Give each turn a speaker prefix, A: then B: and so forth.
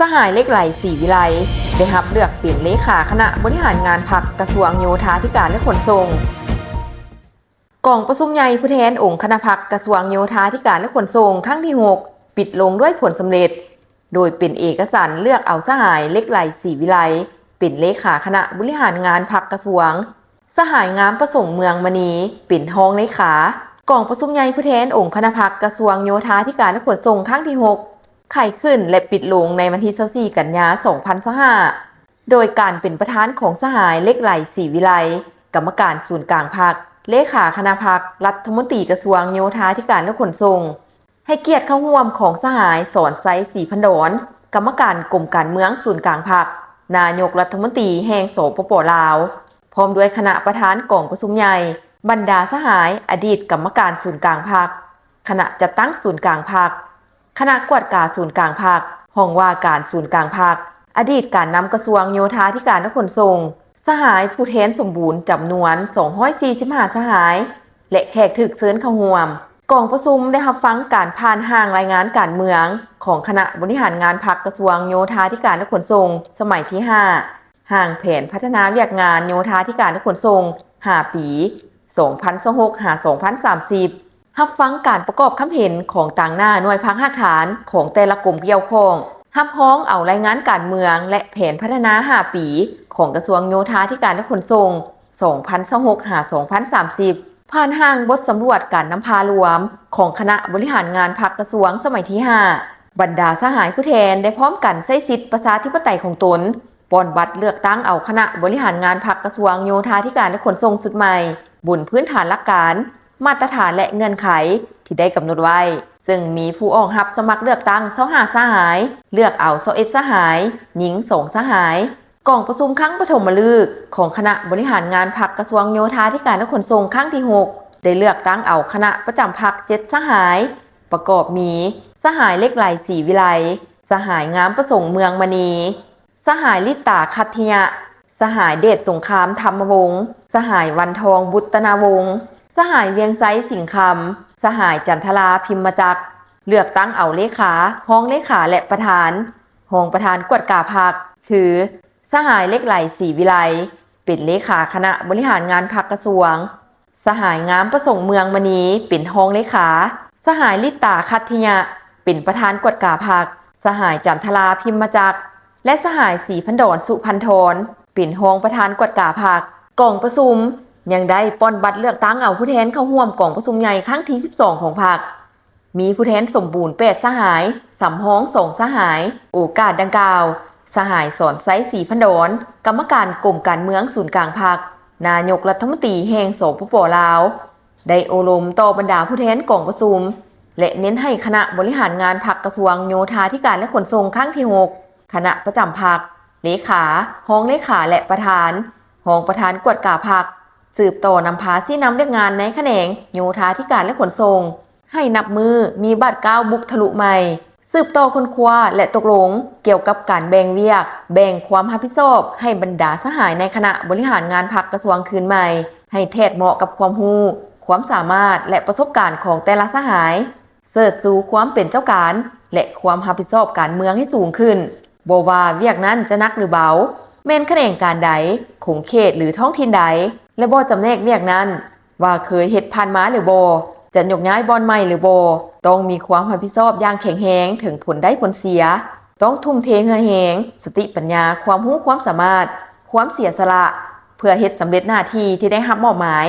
A: สหายเหล็กไหลศรีวิไลได้รับเลือกเป็นเลขาคณะบริหารงานพรรคกระทรวงโยธาธิการและขนส่งกองประชุมใหญ่ผู้แทนองค์คณะพรรคกระทรวงโยธาธิการและขนส่งครั้งที่6ปิดลงด้วยผลสำเร็จโดยเป็นเอกสารเลือกเอาสหายเหล็กไหลศรีวิไลเป็นเลขาคณะบริหารงานพรรคกระทรวงสหายงามประสงค์เมืองมณีเป็นรองเลขากองประชุมใหญ่ผู้แทนองค์คณะพรรคกระทรวงโยธาธิการและขนส่งครั้งที่6ไข่ขึ้นและปิดลงในวันที่24 กันยายน 2025โดยการเป็นประธานของสหายเหล็กไหลศรีวิไลกรรมการศูนย์กลางพรรคเลขาคณะพรรครัฐมนตรีกระทรวงโยธาธิการและขนส่งให้เกียรติเข้าร่วมของสหายสอนไซศรีพันดรกรรมการกรมการเมืองศูนย์กลางพรรคนายกรัฐมนตรีแห่งสปป.ลาวพร้อมด้วยคณะประธานกองประชุมใหญ่บรรดาสหายอดีตกรรมการศูนย์กลางพรรคคณะจัดตั้งศูนย์กลางพรรคคณะกวดกาศูนย์กลางพรรคห้องว่าการศูนย์กลางพรรคอดีตการนำกระทรวงโยธาธิการและขนส่งสหายผู้แทนสมบูรณ์จำนวน245สหายและแขกถึกเชิญเข้าร่วมกองประชุมได้รับฟังการผ่านห่างรายงานการเมืองของคณะบริหารงานพรรคกระทรวงโยธาธิการและขนส่งสมัยที่5ห่างแผนพัฒนาเวียกงานโยธาธิการและขนส่ง5 ปี 2026-2030รับฟังการประกอบคำเห็นของต่างหน้าหน่วยพักหักฐานของแต่ละกรมเกี่ยวข้องรับพ้องเอารายงานการเมืองและแผนพัฒนา5 ปีของกระทรวงโยธาธิการและขนส่ง 2026-2030 ผ่านห่างบทสำรวจการนำพารวมของคณะบริหารงานพรรคกระทรวงสมัยที่5บรรดาสหายผู้แทนได้พร้อมกันใช้สิทธิประชาธิปไตยของตนป้อนบัตรเลือกตั้งเอาคณะบริหารงานพรรคกระทรวงโยธาธิการและขนส่งสุดใหม่บนพื้นฐานหลักการมาตรฐานและเงื่อนไขที่ได้กำหนดไว้ซึ่งมีผู้ออกรับสมัครเลือกตั้ง25สหายเลือกเอา21สหายหญิง2สหายกองประชุมครั้งปฐมฤกษ์ของคณะบริหารงานพรรคกระทรวงโยธาธิการและขนส่งครั้งที่6ได้เลือกตั้งเอาคณะประจำพรรค7สหายประกอบมีสหายเหล็กไหลศรีวิไลสหายงามประสงค์เมืองมณีสหายลิตาคัตถิยะสหายเดชสงครามธรรมวงศ์สหายวันทองบุตนาวงศ์สหายเวียงไซสิงห์คำสหายจันทราพิมมจักรเลือกตั้งเอาเลขาห้องเลขาและประธานห้องประธานกวดกาพรรคคือสหายเหล็กไหลศรีวิไลเป็นเลขาคณะบริหารงานพรรคกระทรวงสหายงามประสงค์เมืองมณีเป็นห้องเลขาสหายลิตาคัตถิยะเป็นประธานกวดกาพรรคสหายจันทราพิมมจักรและสหายศรีพันดรสุพันธรเป็นห้องประธานกวดกาพรรคกองประชุมยังได้ป้อนบัตรเลือกตั้งเอาผู้แทนเข้าร่วมกองประชุมใหญ่ครั้งที่12ของพรรคมีผู้แทนสมบูรณ์8สหายสำห้อง2สหายโอกาสดังกล่าวสหายสอนไซศรีพันดรกรรมการกรมการเมืองศูนย์กลางพรรคนายกรัฐมนตรีแห่งสปป.ลาวได้โอลมต่อบรรดาผู้แทนกองประชุมและเน้นให้คณะบริหารงานพรรคกระทรวงโยธาธิการและขนส่งครั้งที่6คณะประจำพรรคเลขาห้องเลขาและประธานห้องประธานกวดกาพรรคสืบต่อนำพาซี่นำเรียกงานในแขนงโยธาธิการและขนส่งให้นับมือมีบัตร9บุกทะลุใหม่สืบต่อคนคว้าและตกลงเกี่ยวกับการแบ่งเวียกแบ่งความรับผิดชอบให้บรรดาสหายในคณะบริหารงานพรรคกระทรวงคืนใหม่ให้แทดเหมาะกับความรู้ความสามารถและประสบการณ์ของแต่ละสหายเสิร์ชสู่ความเป็นเจ้าการและความรับผิดชอบการเมืองให้สูงขึ้นบ่ว่าเวียกนั้นจะนักหรือเบาแม่นแขนงการใดของเขตหรือท้องถิ่นใดและบ่จำแนกเวียกนั้นว่าเคยเฮ็ดผ่านมาหรือบ่จะยกย้ายบอนใหม่หรือบ่ต้องมีความรับผิดชอบอย่างแข็งแรงถึงผลได้ผลเสียต้องทุ่มเทเหือแหงสติปัญญาความรู้ความสามารถความเสียสละเพื่อเฮ็ดสำเร็จหน้าที่ที่ได้รับมอบหมาย